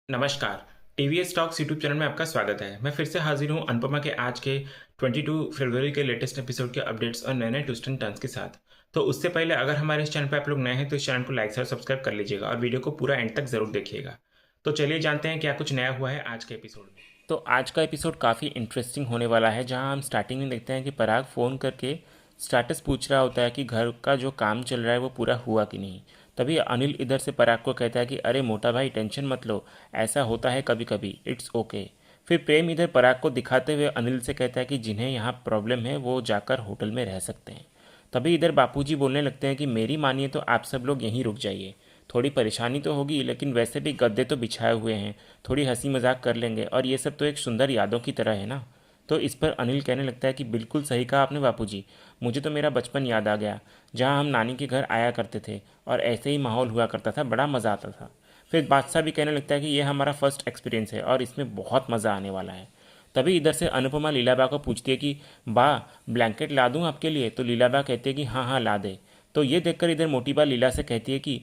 नमस्कार। TVS talks YouTube channel में आपका स्वागत है। मैं फिर से हाजिर हूँ अनुपमा के आज के 22 फरवरी के लेटेस्ट एपिसोड के अपडेट्स और नए नए ट्विस्ट एंड टर्न्स के साथ। तो उससे पहले अगर हमारे इस चैनल पर आप लोग नए हैं तो इस चैनल को लाइक और सब्सक्राइब कर लीजिएगा और वीडियो को पूरा एंड तक जरूर देखिएगा। तो चलिए जानते हैं क्या कुछ नया हुआ है आज के एपिसोड में। तो आज का एपिसोड काफ़ी इंटरेस्टिंग होने वाला है, जहां हम स्टार्टिंग में देखते हैं कि पराग फ़ोन करके स्टेटस पूछ रहा होता है कि घर का जो काम चल रहा है वो पूरा हुआ कि नहीं। तभी अनिल इधर से पराग को कहता है कि अरे मोटा भाई टेंशन मत लो, ऐसा होता है कभी कभी, इट्स ओके। फिर प्रेम इधर पराग को दिखाते हुए अनिल से कहता है कि जिन्हें यहाँ प्रॉब्लम है वो जाकर होटल में रह सकते हैं। तभी इधर बापूजी बोलने लगते हैं कि मेरी मानिए तो आप सब लोग यहीं रुक जाइए। थोड़ी परेशानी तो होगी लेकिन वैसे भी गद्दे तो बिछाए हुए हैं, थोड़ी हंसी मजाक कर लेंगे और ये सब तो एक सुंदर यादों की तरह है ना। तो इस पर अनिल कहने लगता है कि बिल्कुल सही कहा आपने बापूजी, मुझे तो मेरा बचपन याद आ गया, जहाँ हम नानी के घर आया करते थे और ऐसे ही माहौल हुआ करता था, बड़ा मज़ा आता था। फिर बादशाह भी कहने लगता है कि ये हमारा फर्स्ट एक्सपीरियंस है और इसमें बहुत मज़ा आने वाला है। तभी इधर से अनुपमा लीलाबा को पूछती है कि बा ब्लैंकेट ला दूँ आपके लिए, तो लीलाबा कहती है कि हाँ हाँ ला दे। तो ये देखकर इधर मोटी बा लीला से कहती है कि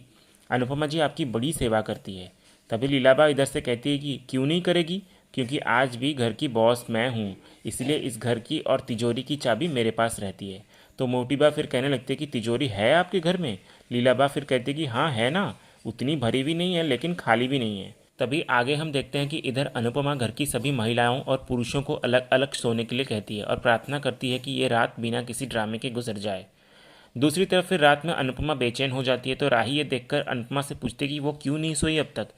अनुपमा जी आपकी बड़ी सेवा करती है। तभी लीलाबा इधर से कहती है कि क्यों नहीं करेगी, क्योंकि आज भी घर की बॉस मैं हूँ, इसलिए इस घर की और तिजोरी की चाबी मेरे पास रहती है। तो मोटी बा फिर कहने लगती है कि तिजोरी है आपके घर में। लीलाबा फिर कहती है कि हाँ है ना, उतनी भरी भी नहीं है लेकिन खाली भी नहीं है। तभी आगे हम देखते हैं कि इधर अनुपमा घर की सभी महिलाओं और पुरुषों को अलग अलग सोने के लिए कहती है और प्रार्थना करती है कि ये रात बिना किसी ड्रामे के गुजर जाए। दूसरी तरफ फिर रात में अनुपमा बेचैन हो जाती है, तो राही ये देखकर अनुपमा से पूछती कि वो क्यों नहीं सोई अब तक।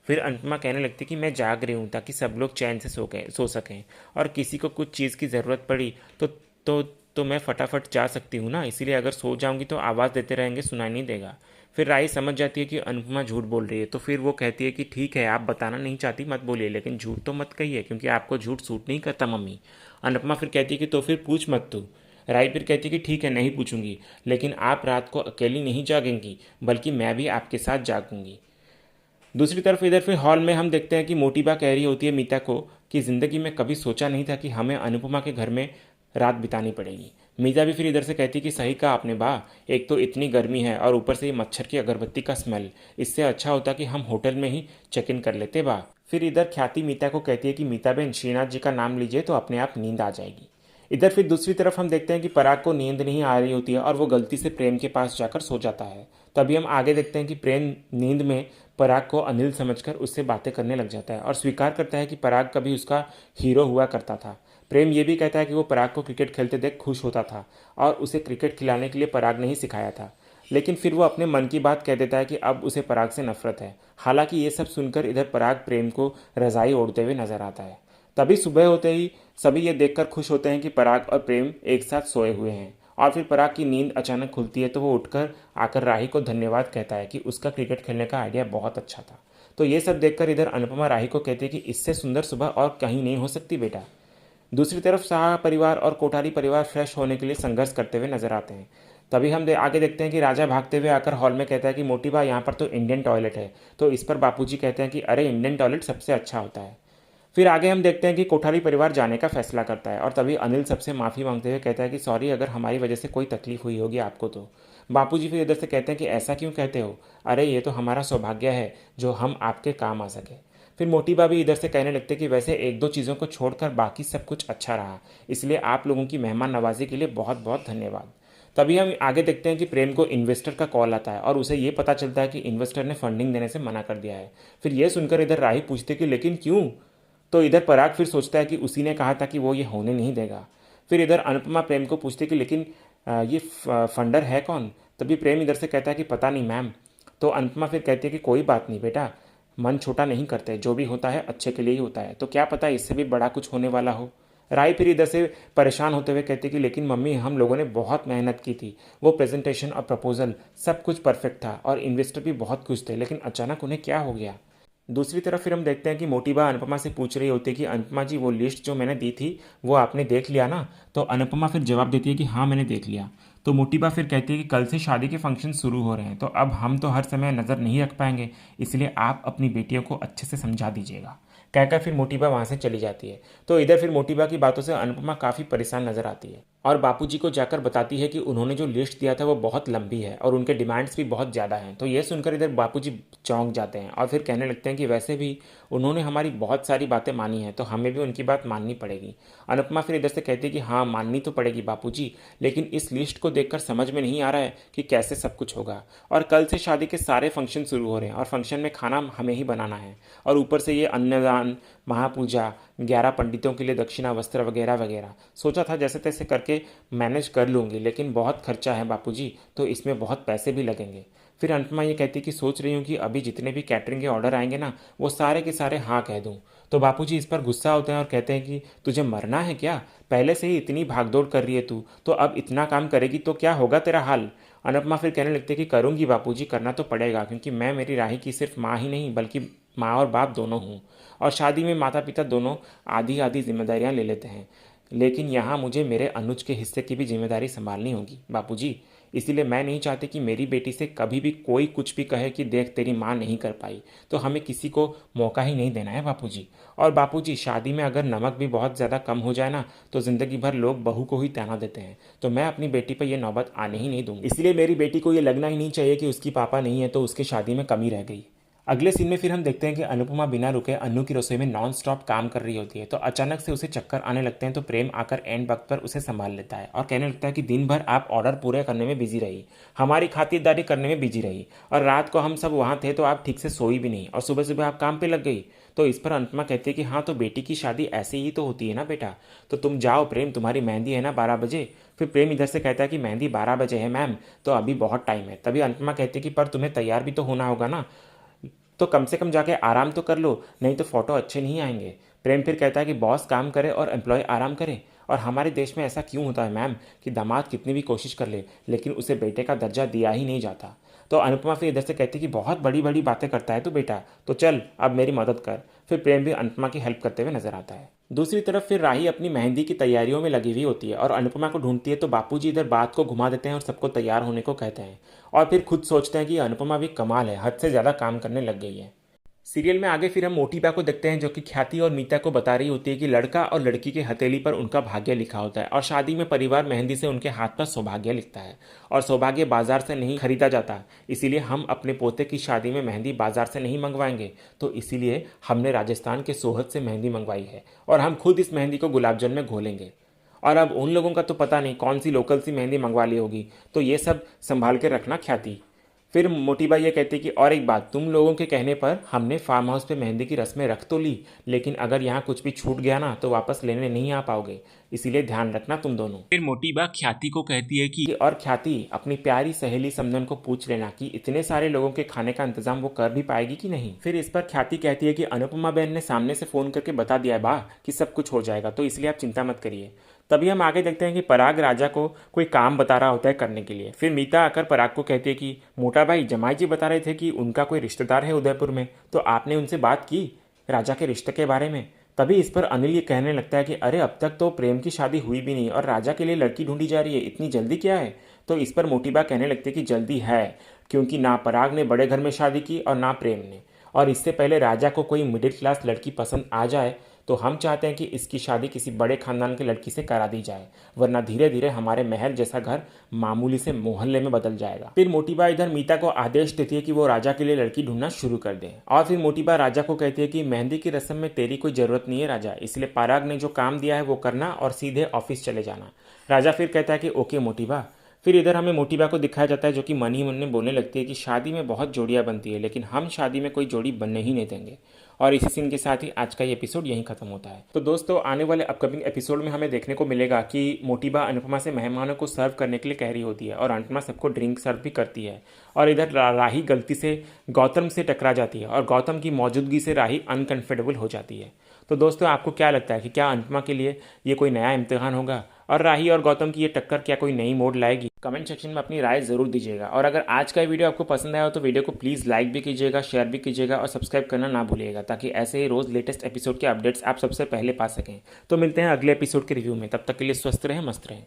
फिर अनुपमा कहने लगती कि मैं जाग रही हूँ ताकि सब लोग चैन से सो सकें, और किसी को कुछ चीज़ की ज़रूरत पड़ी तो तो मैं फटाफट जा सकती हूँ ना, इसीलिए अगर सो जाऊँगी तो आवाज़ देते रहेंगे, सुनाई नहीं देगा। फिर राही समझ जाती है कि अनुपमा झूठ बोल रही है, तो फिर वो कहती है कि ठीक है, आप बताना नहीं चाहती मत बोलिए, लेकिन झूठ तो मत कहिए क्योंकि आपको झूठ सूट नहीं करता मम्मी। अनुपमा फिर कहती है कि तो फिर पूछ मत तू। राय फिर कहती है कि ठीक है नहीं पूछूंगी, लेकिन आप रात को अकेली नहीं जागेंगी बल्कि मैं भी आपके साथ जागूंगी। दूसरी तरफ इधर फिर हॉल में हम देखते हैं कि मोटी बा कह रही होती है मीता को कि ज़िंदगी में कभी सोचा नहीं था कि हमें अनुपमा के घर में रात बितानी पड़ेगी। मीता भी फिर इधर से कहती कि सही कहा आपने बा, एक तो इतनी गर्मी है और ऊपर से ये मच्छर की अगरबत्ती का स्मेल, इससे अच्छा होता कि हम होटल में ही चेक इन कर लेते बा। फिर इधर ख्याति मीता को कहती है कि मीता बहन श्रीनाथ जी का नाम लीजिए तो अपने आप नींद आ जाएगी। इधर फिर दूसरी तरफ हम देखते हैं कि पराग को नींद नहीं आ रही होती है और वो गलती से प्रेम के पास जाकर सो जाता है। तभी हम आगे देखते हैं कि प्रेम नींद में पराग को अनिल समझकर उससे बातें करने लग जाता है और स्वीकार करता है कि पराग कभी उसका हीरो हुआ करता था। प्रेम ये भी कहता है कि वो पराग को क्रिकेट खेलते देख खुश होता था और उसे क्रिकेट खिलाने के लिए पराग ने ही सिखाया था। लेकिन फिर वो अपने मन की बात कह देता है कि अब उसे पराग से नफरत है। हालांकि ये सब सुनकर इधर पराग प्रेम को रजाई ओढ़ते हुए नजर आता है। तभी सुबह होते ही सभी ये देखकर खुश होते हैं कि पराग और प्रेम एक साथ सोए हुए हैं, और फिर पराग की नींद अचानक खुलती है तो वो उठकर आकर राही को धन्यवाद कहता है कि उसका क्रिकेट खेलने का आइडिया बहुत अच्छा था। तो ये सब देखकर इधर अनुपमा राही को कहती है कि इससे सुंदर सुबह और कहीं नहीं हो सकती बेटा। दूसरी तरफ शाह परिवार और कोठारी परिवार फ्रेश होने के लिए संघर्ष करते हुए नजर आते हैं। तभी हम आगे देखते हैं कि राजा भागते हुए आकर हॉल में कहता है कि मोटी बा यहाँ पर तो इंडियन टॉयलेट है। तो इस पर बापूजी कहते हैं कि अरे इंडियन टॉयलेट सबसे अच्छा होता है। फिर आगे हम देखते हैं कि कोठारी परिवार जाने का फैसला करता है और तभी अनिल सबसे माफ़ी मांगते हुए कहता है कि सॉरी अगर हमारी वजह से कोई तकलीफ हुई होगी आपको तो। बापूजी फिर इधर से कहते हैं कि ऐसा क्यों कहते हो, अरे ये तो हमारा सौभाग्य है जो हम आपके काम आ सके। फिर मोटी बा भी इधर से कहने लगते कि वैसे एक दो चीज़ों को छोड़कर बाकी सब कुछ अच्छा रहा, इसलिए आप लोगों की मेहमान नवाजी के लिए बहुत बहुत धन्यवाद। तभी हम आगे देखते हैं कि प्रेम को इन्वेस्टर का कॉल आता है और उसे ये पता चलता है कि इन्वेस्टर ने फंडिंग देने से मना कर दिया है। फिर यह सुनकर इधर राही पूछते कि लेकिन क्यों। तो इधर पराग फिर सोचता है कि उसी ने कहा था कि वो ये होने नहीं देगा। फिर इधर अनुपमा प्रेम को पूछती कि लेकिन ये फंडर है कौन। तभी प्रेम इधर से कहता है कि पता नहीं मैम। तो अनुपमा फिर कहती है कि कोई बात नहीं बेटा, मन छोटा नहीं करते, जो भी होता है अच्छे के लिए ही होता है, तो क्या पता इससे भी बड़ा कुछ होने वाला हो। राय फिर इधर से परेशान होते हुए कहती कि लेकिन मम्मी हम लोगों ने बहुत मेहनत की थी, वो प्रेजेंटेशन और प्रपोजल सब कुछ परफेक्ट था और इन्वेस्टर भी बहुत खुश थे, लेकिन अचानक उन्हें क्या हो गया। दूसरी तरफ फिर हम देखते हैं कि मोटी बा अनुपमा से पूछ रही होती है कि अनुपमा जी वो लिस्ट जो मैंने दी थी वो आपने देख लिया ना। तो अनुपमा फिर जवाब देती है कि हाँ मैंने देख लिया। तो मोटी बा फिर कहती है कि कल से शादी के फंक्शन शुरू हो रहे हैं, तो अब हम तो हर समय नज़र नहीं रख पाएंगे, इसलिए आप अपनी बेटियों को अच्छे से समझा दीजिएगा। कहकर फिर मोटी बा वहाँ से चली जाती है। तो इधर फिर मोटी बा की बातों से अनुपमा काफ़ी परेशान नजर आती है। और बापूजी को जाकर बताती है कि उन्होंने जो लिस्ट दिया था वो बहुत लंबी है और उनके डिमांड्स भी बहुत ज़्यादा हैं। तो ये सुनकर इधर बापूजी चौंक जाते हैं और फिर कहने लगते हैं कि वैसे भी उन्होंने हमारी बहुत सारी बातें मानी हैं, तो हमें भी उनकी बात माननी पड़ेगी। अनुपमा फिर इधर से कहती है कि हाँ, माननी तो पड़ेगी बापूजी, लेकिन इस लिस्ट को देखकर समझ में नहीं आ रहा है कि कैसे सब कुछ होगा। और कल से शादी के सारे फंक्शन शुरू हो रहे हैं और फंक्शन में खाना हमें ही बनाना है, और ऊपर से ये अन्नदान, महापूजा, 11 पंडितों के लिए दक्षिणा, वस्त्र वगैरह वगैरह। सोचा था जैसे तैसे करके मैनेज कर लूँगी, लेकिन बहुत खर्चा है बापूजी, तो इसमें बहुत पैसे भी लगेंगे। फिर अनुपमा ये कहती कि सोच रही हूँ कि अभी जितने भी कैटरिंग के ऑर्डर आएंगे ना, वो सारे के सारे हाँ कह दूँ। तो बापूजी इस पर गुस्सा होते हैं और कहते हैं कि तुझे मरना है क्या? पहले से ही इतनी भागदौड़ कर रही है तू, तो अब इतना काम करेगी तो क्या होगा तेरा हाल? अनुपमा फिर कहने लगती है कि करूँगी बापूजी, करना तो पड़ेगा, क्योंकि मैं मेरी राही की सिर्फ माँ ही नहीं बल्कि माँ और बाप दोनों हूँ। और शादी में माता पिता दोनों आधी आधी जिम्मेदारियाँ ले लेते हैं, लेकिन यहाँ मुझे मेरे अनुज के हिस्से की भी जिम्मेदारी संभालनी होगी बापूजी। इसीलिए मैं नहीं चाहती कि मेरी बेटी से कभी भी कोई कुछ भी कहे कि देख तेरी माँ नहीं कर पाई, तो हमें किसी को मौका ही नहीं देना है बापूजी। और बापूजी, शादी में अगर नमक भी बहुत ज़्यादा कम हो जाए ना, तो ज़िंदगी भर लोग बहू को ही ताना देते हैं, तो मैं अपनी बेटी पर यह नौबत आने ही नहीं दूंगी। इसलिए मेरी बेटी को ये लगना ही नहीं चाहिए कि उसकी पापा नहीं है तो उसकी शादी में कमी रह गई। अगले सीन में फिर हम देखते हैं कि अनुपमा बिना रुके अन्नू की रसोई में नॉन स्टॉप काम कर रही होती है। तो अचानक से उसे चक्कर आने लगते हैं, तो प्रेम आकर एंड वक्त पर उसे संभाल लेता है और कहने लगता है कि दिन भर आप ऑर्डर पूरे करने में बिजी रही, हमारी खातिरदारी करने में बिजी रही, और रात को हम सब वहाँ थे तो आप ठीक से सोई भी नहीं, और सुबह सुबह आप काम पे लग गई। तो इस पर अनुपमा कहती है कि हाँ, तो बेटी की शादी ऐसे ही तो होती है ना बेटा, तो तुम जाओ प्रेम, तुम्हारी मेहंदी है ना 12 बजे। फिर प्रेम इधर से कहता है कि मेहंदी 12 बजे है मैम, तो अभी बहुत टाइम है। तभी अनुपमा कहती है कि पर तुम्हें तैयार भी तो होना होगा ना, तो कम से कम जाके आराम तो कर लो, नहीं तो फोटो अच्छे नहीं आएंगे। प्रेम फिर कहता है कि बॉस काम करे और एम्प्लॉय आराम करे, और हमारे देश में ऐसा क्यों होता है मैम कि दामाद कितनी भी कोशिश कर ले लेकिन उसे बेटे का दर्जा दिया ही नहीं जाता। तो अनुपमा फिर इधर से कहती है कि बहुत बड़ी बड़ी बातें करता है तू बेटा, तो चल अब मेरी मदद कर। फिर प्रेम भी अनुपमा की हेल्प करते हुए नजर आता है। दूसरी तरफ फिर राही अपनी मेहंदी की तैयारियों में लगी हुई होती है और अनुपमा को ढूंढती है, तो बापूजी इधर बात को घुमा देते हैं और सबको तैयार होने को कहते हैं, और फिर खुद सोचते हैं कि अनुपमा भी कमाल है, हद से ज़्यादा काम करने लग गई है। सीरियल में आगे फिर हम मोटी बा को देखते हैं, जो कि ख्याति और मीता को बता रही होती है कि लड़का और लड़की के हथेली पर उनका भाग्य लिखा होता है, और शादी में परिवार मेहंदी से उनके हाथ पर सौभाग्य लिखता है, और सौभाग्य बाजार से नहीं खरीदा जाता, इसीलिए हम अपने पोते की शादी में मेहंदी बाजार से नहीं मंगवाएंगे, तो इसीलिए हमने राजस्थान के सोहत से मेहंदी मंगवाई है, और हम खुद इस मेहंदी को गुलाब जल में घोलेंगे। और अब उन लोगों का तो पता नहीं कौन सी लोकल सी मेहंदी मंगवा ली होगी, तो ये सब संभाल के रखना ख्याति। फिर मोटी बाई ये कहती कि और एक बात, तुम लोगों के कहने पर हमने फार्म हाउस पे मेहंदी की रस्में रख तो ली, लेकिन अगर यहाँ कुछ भी छूट गया ना तो वापस लेने नहीं आ पाओगे, इसीलिए ध्यान रखना तुम दोनों। फिर मोटी बा ख्याति को कहती है कि और ख्याति, अपनी प्यारी सहेली समदन को पूछ लेना कि इतने सारे लोगों के खाने का इंतजाम वो कर भी पाएगी कि नहीं। फिर इस पर ख्याति कहती है कि अनुपमा बहन ने सामने से फ़ोन करके बता दिया है बा कि सब कुछ हो जाएगा, तो इसलिए आप चिंता मत करिए। तभी हम आगे देखते हैं कि पराग राजा को कोई काम बता रहा होता है करने के लिए। फिर मीता आकर पराग को कहती है कि मोटा भाई, जमाई जी बता रहे थे कि उनका कोई रिश्तेदार है उदयपुर में, तो आपने उनसे बात की राजा के रिश्ते के बारे में। तभी इस पर अनिल ये कहने लगता है कि अरे अब तक तो प्रेम की शादी हुई भी नहीं और राजा के लिए लड़की ढूंढी जा रही है, इतनी जल्दी क्या है। तो इस पर मोटी बा कहने लगती है कि जल्दी है, क्योंकि ना पराग ने बड़े घर में शादी की और ना प्रेम ने, और इससे पहले राजा को कोई मिडिल क्लास लड़की पसंद आ जाए तो हम चाहते हैं कि इसकी शादी किसी बड़े खानदान की लड़की से करा दी जाए, वरना धीरे धीरे हमारे महल जैसा घर मामूली से मोहल्ले में बदल जाएगा। फिर मोटीबा इधर मीता को आदेश देती है कि वो राजा के लिए लड़की ढूंढना शुरू कर दे, और फिर मोटीबा राजा को कहती है कि मेहंदी की रस्म में तेरी कोई ज़रूरत नहीं है राजा, इसलिए पराग ने जो काम दिया है वो करना और सीधे ऑफिस चले जाना। राजा फिर कहता है कि ओके मोटीबा। फिर इधर हमें मोटीबा को दिखाया जाता है, जो कि मन ही मन में बोलने लगती है कि शादी में बहुत जोड़ियाँ बनती है, लेकिन हम शादी में कोई जोड़ी बनने ही नहीं देंगे। और इसी सीन के साथ ही आज का ये एपिसोड यहीं खत्म होता है। तो दोस्तों, आने वाले अपकमिंग एपिसोड में हमें देखने को मिलेगा कि मोटीबा अनुपमा से मेहमानों को सर्व करने के लिए कह रही होती है और अनुपमा सबको ड्रिंक सर्व भी करती है, और इधर राही गलती से गौतम से टकरा जाती है और गौतम की मौजूदगी से राही अनकंफर्टेबल हो जाती है। तो दोस्तों, आपको क्या लगता है कि क्या अनुपमा के लिए ये कोई नया इम्तिहान होगा, और राही और गौतम की ये टक्कर क्या कोई नई मोड़ लाएगी? कमेंट सेक्शन में अपनी राय ज़रूर दीजिएगा, और अगर आज का वीडियो आपको पसंद आया हो तो वीडियो को प्लीज़ लाइक भी कीजिएगा, शेयर भी कीजिएगा और सब्सक्राइब करना ना भूलिएगा, ताकि ऐसे ही रोज़ लेटेस्ट एपिसोड के अपडेट्स आप सबसे पहले पा सकें। तो मिलते हैं अगले एपिसोड के रिव्यू में, तब तक के लिए स्वस्थ रहें, मस्त रहें।